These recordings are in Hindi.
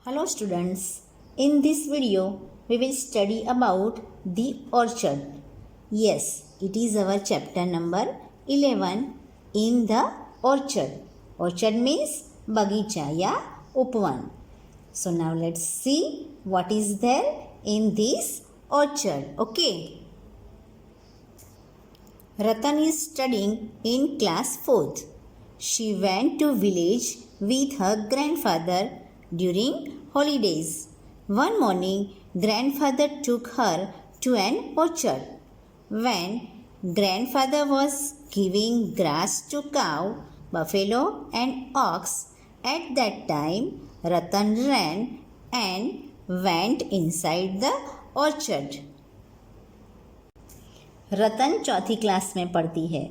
Hello students, in this video we will study about the orchard. Yes, it is our chapter number 11 in the orchard. Orchard means bagicha ya upvan. So now let's see what is there in this orchard. Okay. Ratan is studying in class 4th. She went to village with her grandfather during holidays. One morning, grandfather took her to an orchard. When grandfather was giving grass to cow, buffalo and ox, at that time Ratan ran and went inside the orchard. रतन चौथी क्लास में पढ़ती है।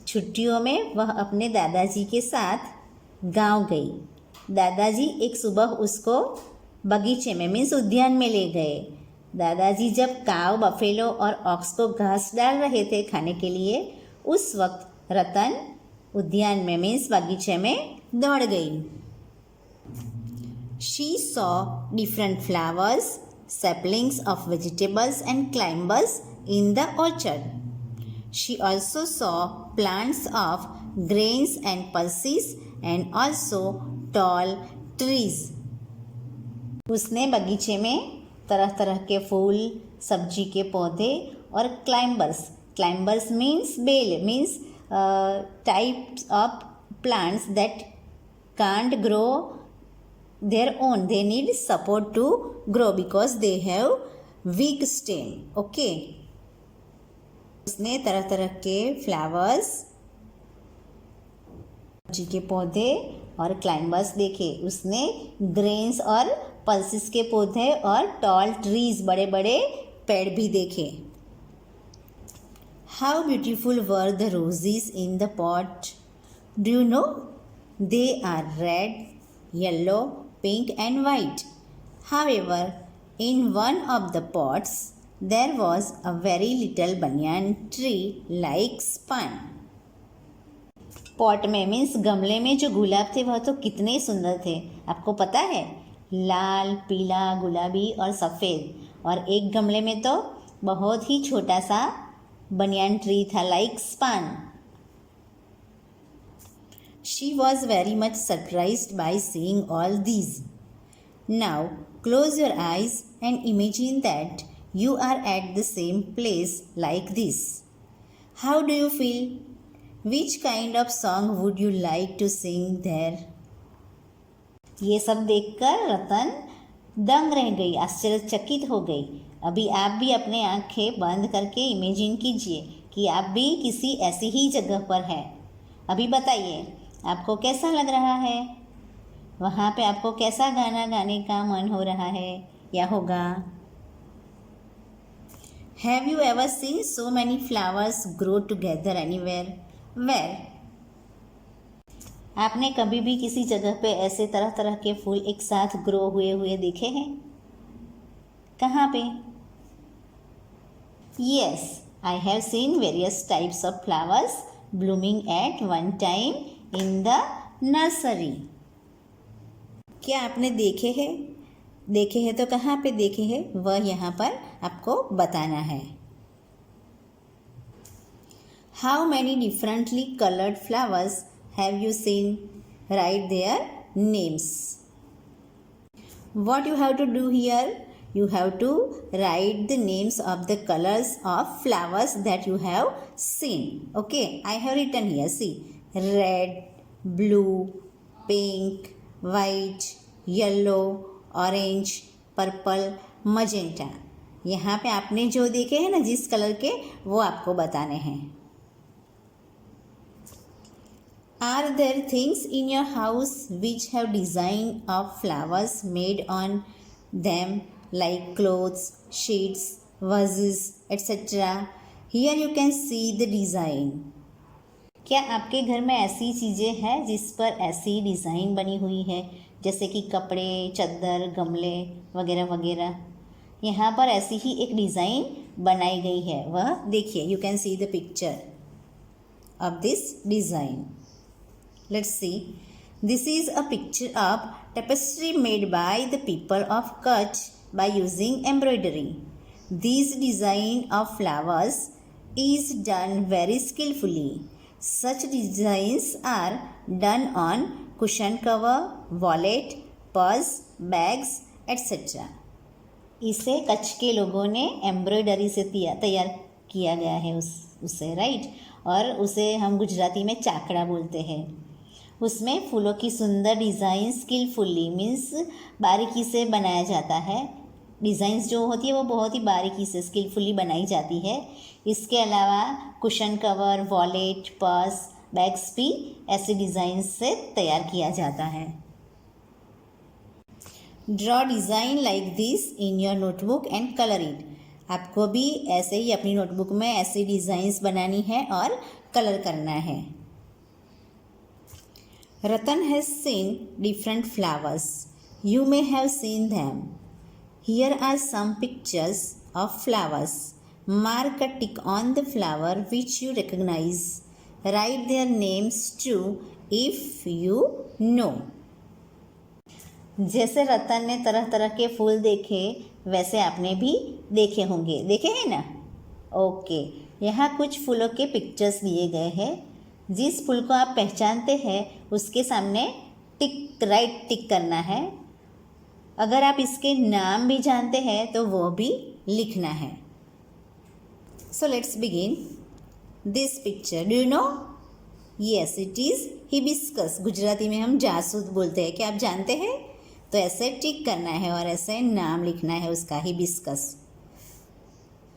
छुट्टियों में वह अपने दादाजी के साथ गांव गई। दादाजी एक सुबह उसको बगीचे में मीन्स उद्यान में ले गए। दादाजी जब काव बफेलो और ऑक्स को घास डाल रहे थे खाने के लिए, उस वक्त रतन उद्यान में मीन्स बगीचे में दौड़ गई। She saw different flowers, saplings of vegetables and climbers in the orchard. She also saw plants of grains and pulses and also tall trees. उसने बगीचे में तरह तरह के फूल, सब्जी के पौधे और क्लाइंबर्स मीन्स बेल means types of plants that can't grow their own. They need support to grow because they have weak stem. Okay. उसने तरह तरह के फ्लावर्स, सब्जी के पौधे और क्लाइंबर्स देखे। उसने ग्रेन्स और पल्सेस के पौधे और टॉल ट्रीज बड़े बड़े पेड़ भी देखे। How beautiful were the roses in the pot. Do you know they are red, yellow, pink and white. However in one of the pots there was a very little banyan tree like span. Pot में मीन्स गमले में जो गुलाब थे वह तो कितने सुंदर थे, आपको पता है, लाल, पीला, गुलाबी और सफ़ेद। और एक गमले में तो बहुत ही छोटा सा बनियान ट्री था like span. She was very much surprised by seeing all these. Now close your eyes and imagine that you are at the same place like this. How do you feel? Which kind of song would you like to sing there? ये सब देखकर रतन दंग रह गई, आश्चर्यचकित हो गई। अभी आप भी अपने आंखें बंद करके इमेजिन कीजिए कि आप भी किसी ऐसी ही जगह पर हैं। अभी बताइए आपको कैसा लग रहा है, वहाँ पे आपको कैसा गाना गाने का मन हो रहा है या होगा। Have you ever seen so many flowers grow together anywhere? Where? आपने कभी भी किसी जगह पे ऐसे तरह तरह के फूल एक साथ ग्रो हुए देखे हैं? कहाँ पे? Yes, I have seen various types of flowers blooming at one time in the nursery. क्या आपने देखे हैं तो कहाँ पे देखे हैं, वह यहाँ पर आपको बताना है। How many differently colored flowers have you seen? Write their names. What you have to do here? You have to write the names of the colors of flowers that you have seen. Okay, I have written here. See, red, blue, pink, white, yellow, orange, purple, magenta. यहाँ पे आपने जो देखे हैं ना जिस कलर के, वो आपको बताने हैं। Are there things in your house which have design of flowers made on them like clothes, sheets, vases etcetera. Here you can see the design. क्या आपके घर में ऐसी चीज़ें हैं जिस पर ऐसी डिज़ाइन बनी हुई है, जैसे कि कपड़े, चादर, गमले वगैरह वगैरह। यहाँ पर ऐसी ही एक डिज़ाइन बनाई गई है, वह देखिए, you can see the picture of this design. Let's see This is a picture of tapestry made by the people of Kutch by using embroidery. This design of flowers is done very skillfully. Such designs are done on cushion cover, wallet, purse, bags, etc. इसे कच्छ के लोगों ने एम्ब्रॉयडरी से तैयार किया गया है उसे राइट, और उसे हम गुजराती में चाकड़ा बोलते हैं। उसमें फूलों की सुंदर डिज़ाइन स्किलफुली मीन्स बारीकी से बनाया जाता है। डिज़ाइंस जो होती है वो बहुत ही बारीकी से स्किलफुली बनाई जाती है। इसके अलावा cushion cover, wallet, purse, bags भी ऐसे डिज़ाइन से तैयार किया जाता है। Draw design like this in your notebook and colour it. आपको भी ऐसे ही अपनी नोटबुक में ऐसी डिज़ाइंस बनानी है और कलर करना है। Ratan has seen different flowers. You may have seen them. Here are some pictures of flowers. Mark a tick on the flower which you recognize. Write their names too if you know. जैसे रतन ने तरह तरह के फूल देखे वैसे आपने भी देखे होंगे, देखे हैं ना? ओके, यहाँ कुछ फूलों के पिक्चर्स दिए गए हैं। जिस फूल को आप पहचानते हैं उसके सामने टिक राइट टिक करना है। अगर आप इसके नाम भी जानते हैं तो वो भी लिखना है। So let's begin this picture. Do you no? Yes, it is hibiscus. Gujarati में हम जासूद बोलते हैं, क्या आप जानते हैं? तो ऐसे टिक करना है और ऐसे नाम लिखना है उसका, hibiscus.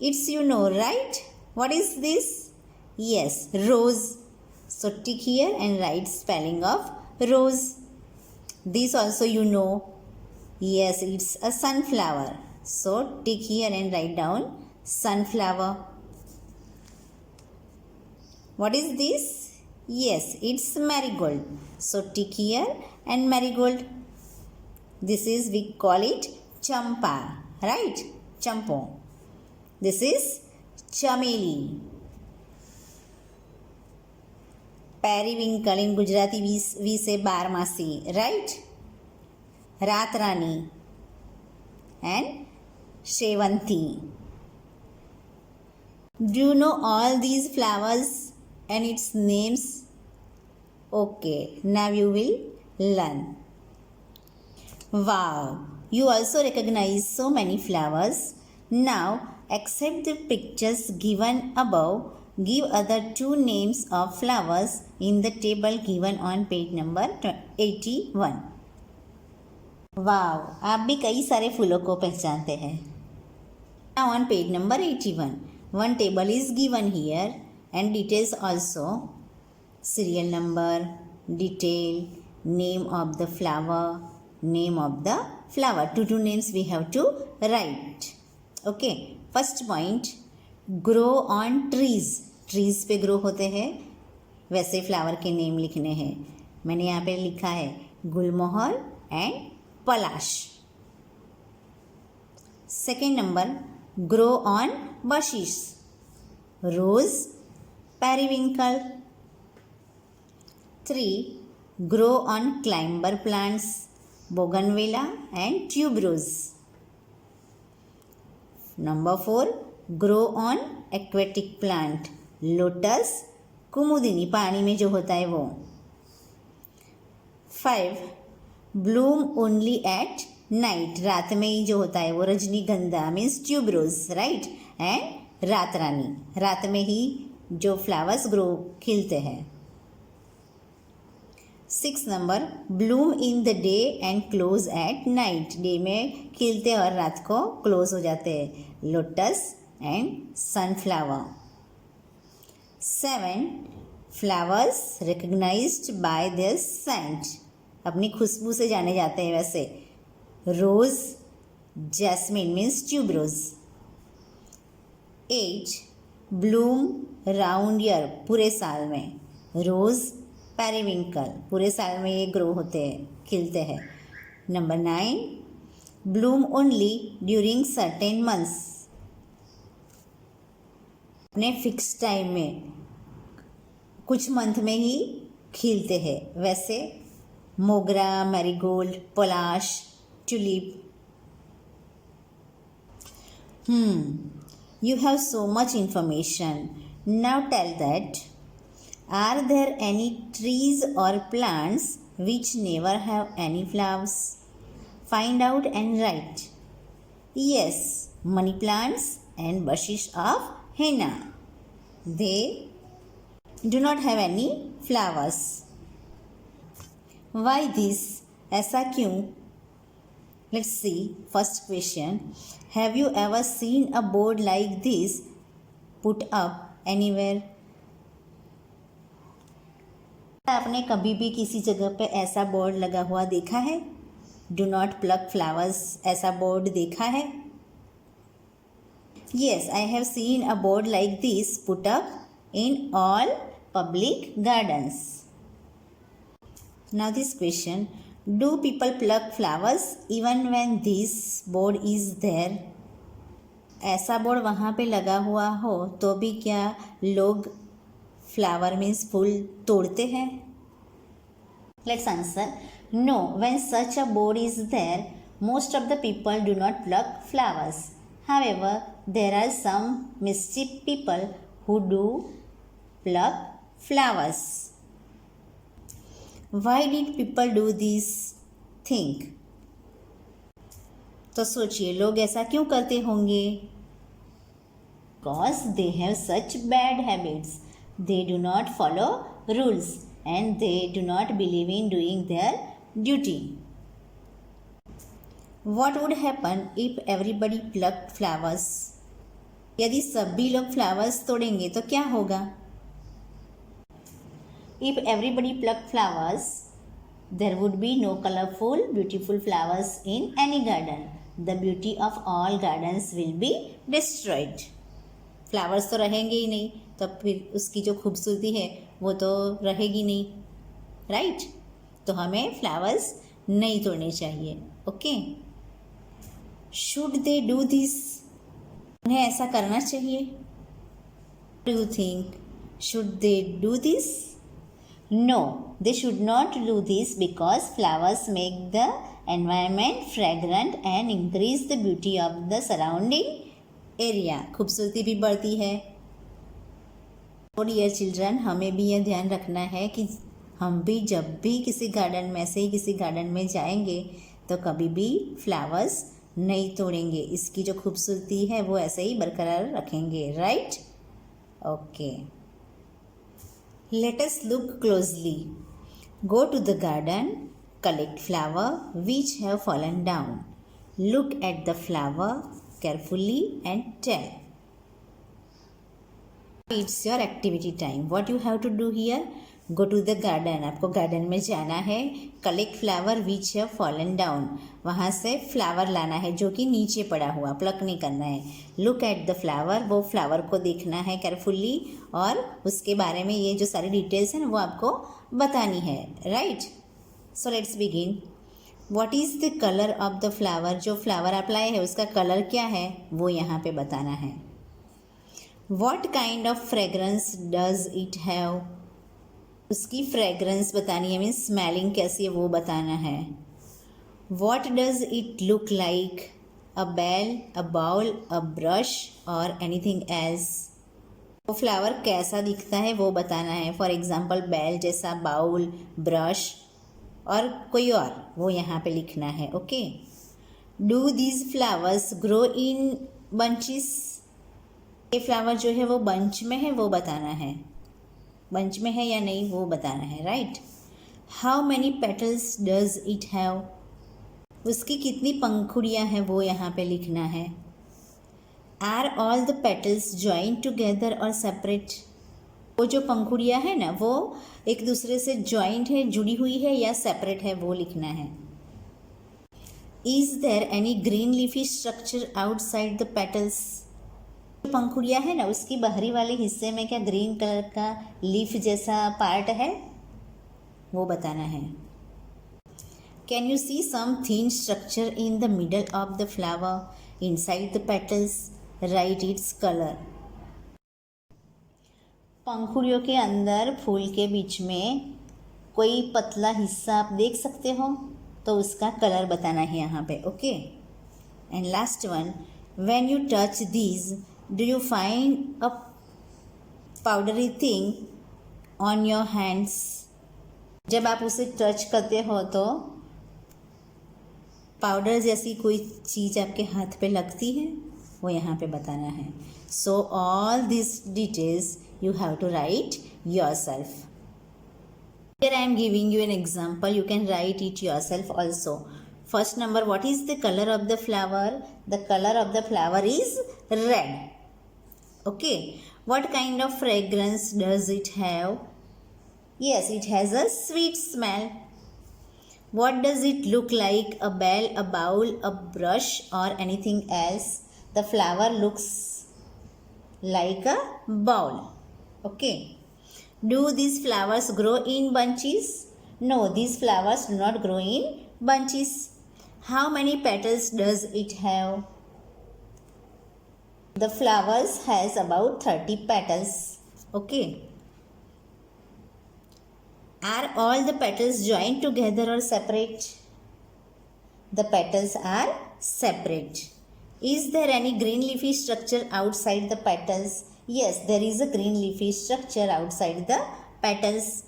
It's you know right? What is this? Yes, rose. So tick here and write spelling of rose. This also you know. Yes, it's a sunflower. So tick here and write down sunflower. What is this? Yes, it's marigold. So tick here and marigold. This is, we call it champa, right? Champo. This is chameli. Periwinkle in Gujarati we say बारमासी, राइट? रात रानी एंड शेवंती। Do you know all these flowers and its names? Okay, now you will learn. Wow, you also recognize so many flowers. Now accept the pictures given above. Give other two names of flowers in the table given on page number 81. वाव, आप भी कई सारे फूलों को पहचानते हैं। Now on page number 81, one table is given here and details also. Serial number, detail, name of the flower, name of the flower. Two names we have to write. Okay, first point. Grow on trees. Trees पे ग्रो होते हैं वैसे फ्लावर के नेम लिखने हैं। मैंने यहाँ पे लिखा है gulmohar and palash. Second number, grow on bushes. Rose, periwinkle. 3, grow on climber plants. Bougainvillea and tuberose. Number 4, grow on aquatic plant. Lotus, कुमुदिनी, पानी में जो होता है वो। 5, ब्लूम ओनली एट नाइट, रात में ही जो होता है वो। रजनीगंधा मीन्स ट्यूबरोज, राइट? एंड रात रानी, रात में ही जो फ्लावर्स ग्रो खिलते हैं। 6 नंबर, bloom in the day and close at night, day में खिलते और रात को क्लोज हो जाते हैं। Lotus and sunflower. 7, flowers recognized by their scent, अपनी खुशबू से जाने जाते हैं वैसे। Rose, jasmine means tuberose. 8, bloom round year, पूरे साल में। रोज, पेरीविंकल, पूरे साल में ये ग्रो होते हैं, खिलते हैं। Number 9, Bloom only during certain months, अपने फिक्स टाइम में कुछ मंथ में ही खिलते हैं वैसे मोगरा, marigold, Palash, tulip. You have so much information. Now tell that, are there any trees or plants which never have any flowers? Find out and write. Yes, money plants and bushes of henna. They do not have any flowers. Why this? ऐसा क्यों? Let's see. First question. Have you ever seen a board like this put up anywhere? आपने कभी भी किसी जगह पे ऐसा बोर्ड लगा हुआ देखा है? Do not pluck flowers ऐसा बोर्ड देखा है? Yes, I have seen a board like this put up in all public gardens. Now this question. Do people pluck flowers even when this board is there? ऐसा बोर्ड वहाँ पे लगा हुआ हो तो भी क्या लोग फ्लावर मीन्स फूल तोड़ते हैं? Let's answer. No, when such a board is there, most of the people do not pluck flowers. However, there are some mischief people who do pluck flowers. Why did people do this thing? तो सोचिए लोग ऐसा क्यों करते होंगे? Because they have such bad habits. They do not follow rules and they do not believe in doing their duty. What would happen if everybody plucked flowers? यदि सभी लोग फ्लावर्स तोड़ेंगे तो क्या होगा? If everybody plucked flowers, there would be no colorful, beautiful flowers in any garden. The beauty of all gardens will be destroyed. Flowers तो रहेंगे ही नहीं, तो फिर उसकी जो खूबसूरती है वो तो रहेगी नहीं, राइट? तो हमें फ्लावर्स नहीं तोड़ने चाहिए. Okay? Should they do this? उन्हें ऐसा करना चाहिए? Do you think should they do this? No, they should not do this because flowers make the environment fragrant and increase the beauty of the surrounding area. खूबसूरती भी बढ़ती है. और डियर चिल्ड्रन, हमें भी यह ध्यान रखना है कि हम भी जब भी किसी गार्डन में से ही किसी गार्डन में जाएंगे तो कभी भी फ्लावर्स नहीं तोड़ेंगे. इसकी जो खूबसूरती है वो ऐसे ही बरकरार रखेंगे, right? Okay. Let us look closely. Go to the garden, collect flowers which have fallen down. Look at the flower carefully and tell. It's your activity time. What you have to do here? Go to the garden. आपको गार्डन में जाना है. Collect flower which have fallen down. वहाँ से फ्लावर लाना है जो कि नीचे पड़ा हुआ, प्लक नहीं करना है. Look at the flower. वो फ्लावर को देखना है केयरफुली और उसके बारे में ये जो सारी डिटेल्स हैं वो आपको बतानी है, right? So let's begin. What is the color of the flower? जो फ्लावर आप लाए हैं उसका कलर क्या है वो यहाँ पे बताना है. What kind of fragrance does it have? उसकी फ्रेगरेंस बतानी है, मीन्स स्मेलिंग कैसी है वो बताना है. What does it look like? A bell, a bowl, a brush or anything else? वो फ्लावर कैसा दिखता है वो बताना है. फॉर एग्जाम्पल बेल जैसा, बाउल, ब्रश और कोई और, वो यहाँ पे लिखना है. Okay. Do these flowers grow in bunches? ये फ्लावर जो है वो बंच में है वो बताना है. बंच में है या नहीं वो बताना है, right? How many petals does it have? उसकी कितनी पंखुड़ियाँ हैं वो यहाँ पे लिखना है. Are all the petals joint together और सेपरेट? वो जो पंखुड़ियाँ हैं ना वो एक दूसरे से जॉइंट है, जुड़ी हुई है या सेपरेट है वो लिखना है. Is there any green leafy structure outside the petals? पंखुड़ियाँ है ना उसकी बाहरी वाले हिस्से में क्या ग्रीन कलर का लीफ जैसा पार्ट है वो बताना है. Can you see some thin structure in the middle of the flower inside the petals? Right its colour. पंखुड़ियों के अंदर फूल के बीच में कोई पतला हिस्सा आप देख सकते हो तो उसका कलर बताना है यहाँ पे. Okay. And last one, when you touch these do you find a powdery thing on your hands. जब आप उसे टच करते हो तो पाउडर जैसी कोई चीज़ आपके हाथ पे लगती है, वो यहाँ पे बताना है. So all this details you have to write yourself. Here I am giving you an example. You can write it yourself also. First number, what is the color of the flower? The color of the flower is red. Okay. What kind of fragrance does it have? Yes, it has a sweet smell. What does it look like? A bell, a bowl, a brush, or anything else? The flower looks like a bowl. Okay. Do these flowers grow in bunches? No, these flowers do not grow in bunches. How many petals does it have? The flowers has about 30 petals. Okay. Are all the petals joined together or separate? The petals are separate. Is there any green leafy structure outside the petals? Yes, there is a green leafy structure outside the petals.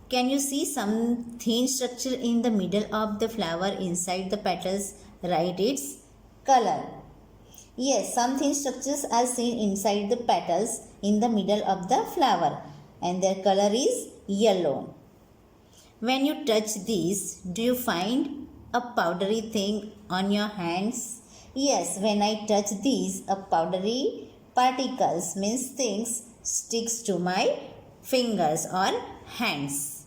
Can you see some thin structure in the middle of the flower inside the petals? Write its color. Yes, some thin structures are seen inside the petals in the middle of the flower and their color is yellow. When you touch these, do you find a powdery thing on your hands? Yes, when I touch these, a powdery particles means things sticks to my fingers or hands.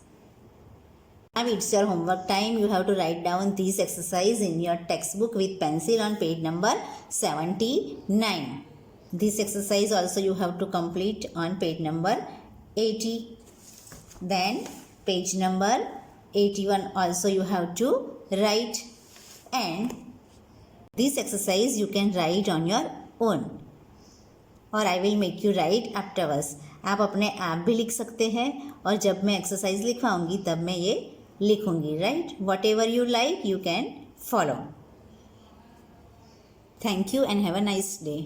Now it's your homework time. You have to write down these exercise in your textbook with pencil on page number 79. This exercise also you have to complete on page number 80. Then page number 81 also you have to write, and this exercise you can write on your own और I will make you right afterwards. आप अपने आप भी लिख सकते हैं और जब मैं एक्सरसाइज लिखवाऊंगी तब मैं ये लिखूंगी. Right, what ever you like you can follow. Thank you and have a nice day.